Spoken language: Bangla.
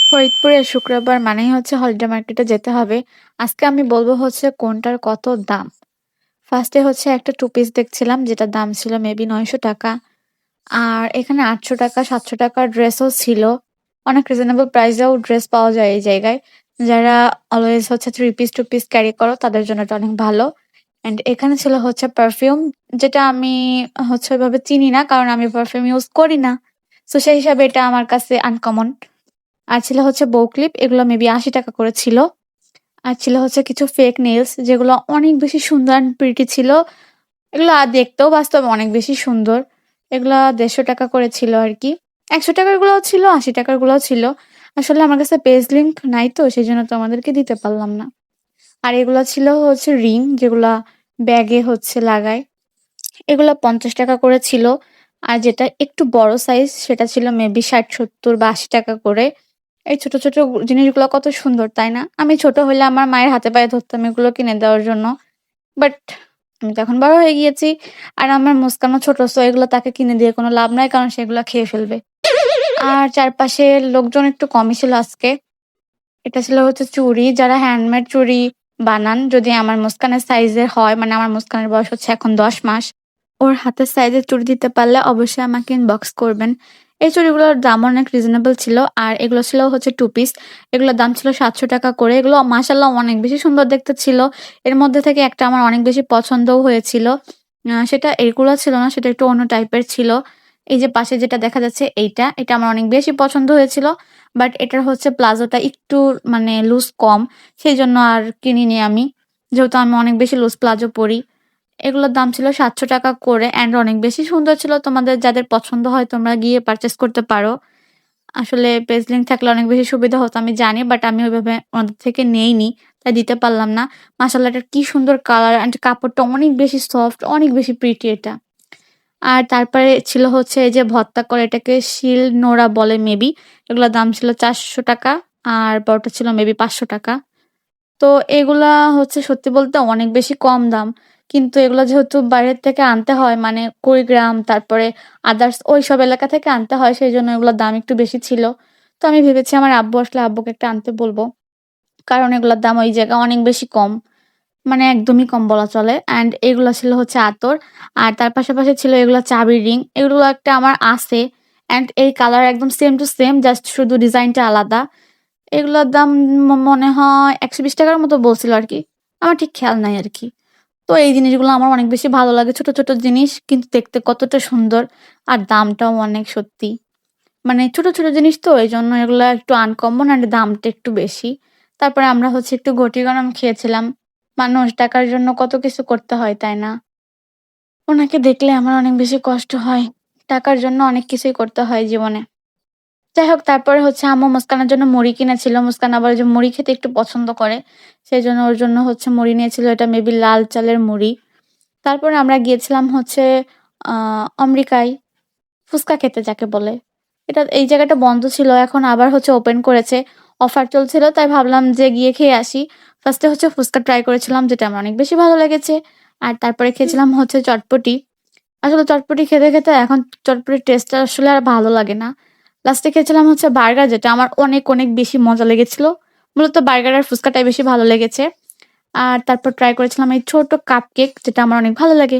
ফরিদপুরের শুক্রবার মানেই হচ্ছে হলিডে মার্কেটে যেতে হবে। আজকে আমি বলব হচ্ছে কোনটার কত দাম। ফার্স্টে হচ্ছে একটা টু পিস দেখছিলাম যেটার দাম ছিল মেবি ৳৯০০। আর এখানে ৳৮০০, ৳৭০০ ড্রেসও ছিল। অনেক রিজনেবল প্রাইসেও ড্রেস পাওয়া যায় এই জায়গায়। যারা অলওয়েজ হচ্ছে three piece, two piece carry করো তাদের জন্য এটা অনেক ভালো। অ্যান্ড এখানে ছিল হচ্ছে পারফিউম, যেটা আমি হচ্ছে ওইভাবে চিনি না কারণ আমি পারফিউম ইউজ করি না। সো সেই হিসাবে এটা আমার কাছে আনকমন। আর ছিল হচ্ছে বউ ক্লিপ, এগুলো মেবি ৳৮০ করে ছিল। আর ছিল হচ্ছে কিছু ফেক নেইলস যেগুলো অনেক বেশি সুন্দর অ্যান্ড প্রিটি ছিল। এগুলো দেখতেও বাস্তবে অনেক বেশি সুন্দর। এগুলা ৳১৫০ করে ছিল আরকি। ৳১০০ গুলোও ছিল, ৳৮০ গুলোও ছিল। আসলে আমার কাছে পেজ লিংক নাই তো সেজন্য তোমাদেরকে দিতে পারলাম না। আর এগুলা ছিল হচ্ছে রিং যেগুলা ব্যাগে হচ্ছে লাগায়। এগুলা ৳৫০ করে ছিল। আর যেটা একটু বড় সাইজ সেটা ছিল মেবি ৬০, ৭০ বা ৳৮০ করে। এই ছোট, ছোট জিনিসগুলা কত সুন্দর, তাই না? আমি ছোট হইলে আমার মায়ের হাতে পায়ে ধরতাম এগুলো কিনে দেওয়ার জন্য। বাট আমি তো এখন বড় হয়ে গিয়েছি। আর আমার মুস্কানও ছোট, সো এগুলো তাকে কিনে দিয়ে কোনো লাভ নাই কারণ সে এগুলা খেয়ে ফেলবে। আর চারপাশে লোকজন একটু কমই ছিল আজকে। এটা ছিল হচ্ছে চুড়ি, যারা হ্যান্ডমেড চুড়ি বানান, যদি আমার মুস্কানের সাইজের হয়, মানে আমার মুস্কানের বয়স হচ্ছে এখন ১০ মাস। ওর হাতের সাইজের চুড়ি দিতে পারলে অবশ্যই আমাকে ইনবক্স করবেন। এই চুড়িগুলোর দাম অনেক রিজনেবল ছিল। আর এগুলো ছিল হচ্ছে 2 পিস। এগুলোর দাম ছিল ৳৭০০ করে। এগুলো মাশাআল্লাহ অনেক বেশি সুন্দর দেখতে ছিল। এর মধ্যে থেকে একটা আমার অনেক বেশি পছন্দও হয়েছিল। সেটা এগুলা ছিল না, সেটা একটু অন্য টাইপের ছিল। এই যে পাশে যেটা দেখা যাচ্ছে এইটা, এটা আমার অনেক বেশি পছন্দ হয়েছিল। বাট এটার হচ্ছে প্লাজোটা একটু মানে লুজ কম। সেজন্য আর কিনিনি আমি। যেহেতু আমি অনেক বেশি লুজ প্লাজো পড়ি। এগুলোর দাম ছিল ৳৭০০ করে অ্যান্ড অনেক বেশি সুন্দর ছিল। তোমাদের যাদের পছন্দ হয় তোমরা গিয়ে পারচেজ করতে পারো। আসলে পেজ লিঙ্ক থাকলে অনেক বেশি সুবিধা হতো আমি জানি, বাট আমি ওইভাবে ওনাদের থেকে নেইনি। তাই দিতে পারলাম না। মাশাআল্লাহ এটার কি সুন্দর কালার অ্যান্ড কাপড়টা অনেক বেশি সফট, অনেক বেশি প্রিটি এটা। আর তারপরে ছিল হচ্ছে এই যে ভর্তা করে, এটাকে শিল নোড়া বলে মেবি। এগুলোর দাম ছিল ৳৪০০ আর বড়টা ছিল মেবি ৳৫০০। তো এগুলা হচ্ছে সত্যি বলতে অনেক বেশি কম দাম। কিন্তু এগুলা যেহেতু বাইরের থেকে আনতে হয়, মানে কুড়িগ্রাম তারপরে আদার্স ওইসব এলাকা থেকে আনতে হয়, সেজন্য এগুলোর দাম একটু বেশি ছিল। তো আমি ভেবেছি আমার আব্বু আসলে আব্বুকে একটা আনতে বলব। কারণ এগুলোর দাম ওই জায়গায় অনেক বেশি কম। মানে একদমই কম বলা চলে। অ্যান্ড এগুলা ছিল হচ্ছে আতর। আর তার পাশাপাশি ছিল এগুলা চাবির রিং। এগুলো একটা আমার আছে। অ্যান্ড এই কালার একদম সেম টু সেম, জাস্ট শুধু ডিজাইনটা আলাদা। এগুলোর দাম মনে হয় ৳১২০ র মতো বলছিল আরকি। আমার ঠিক খেয়াল নাই আরকি। তো এই জিনিসগুলো আমার অনেক বেশি ভালো লাগে। ছোট, ছোট জিনিস কিন্তু দেখতে কতটা সুন্দর আর দামটাও অনেক সত্যি। মানে ছোট, ছোট জিনিস তো এজন্য এগুলা একটু আনকমন অ্যান্ড দামটা একটু বেশি। তারপরে আমরা হচ্ছে একটু ঘটি গরম খেয়েছিলাম। মানুষ টাকার জন্য কত কিছু করতে হয়, তাই না? উনাকে দেখলে আমার অনেক বেশি কষ্ট হয়। টাকার জন্য অনেক কিছুই করতে হয় জীবনে। যাই হোক, তারপরে হচ্ছে আম্মু মুস্কানের জন্য মুড়ি কিনেছিল। মুস্কান আবার ওই যে মুড়ি খেতে একটু পছন্দ করে। সেজন্য ওর জন্য হচ্ছে মুড়ি নিয়েছিল। এটা মেবি লাল চালের মুড়ি। তারপরে আমরা গিয়েছিলাম হচ্ছে আ অম্বিকায় ফুচকা খেতে যাকে বলে। এই জায়গাটা বন্ধ ছিল। এখন আবার হচ্ছে ওপেন করেছে। অফার চলছিল তাই ভাবলাম যে গিয়ে খেয়ে আসি। ফার্স্ট এ হচ্ছে ফুচকা ট্রাই করেছিলাম যেটা আমার অনেক বেশি ভালো লেগেছে। আর তারপরে খেয়েছিলাম হচ্ছে চটপটি। আসলে চটপটি খেতে, খেতে এখন চটপটির টেস্টটা আসলে আর ভালো লাগে না। লাস্টে খেয়েছিলাম হচ্ছে বার্গার, যেটা আমার অনেক, অনেক বেশি মজা লেগেছিল। মূলত বার্গার আর ফুচকাটাই বেশি ভালো লেগেছে। আর তারপর ট্রাই করেছিলাম এই ছোট কাপকেক, যেটা আমার অনেক ভালো লাগে।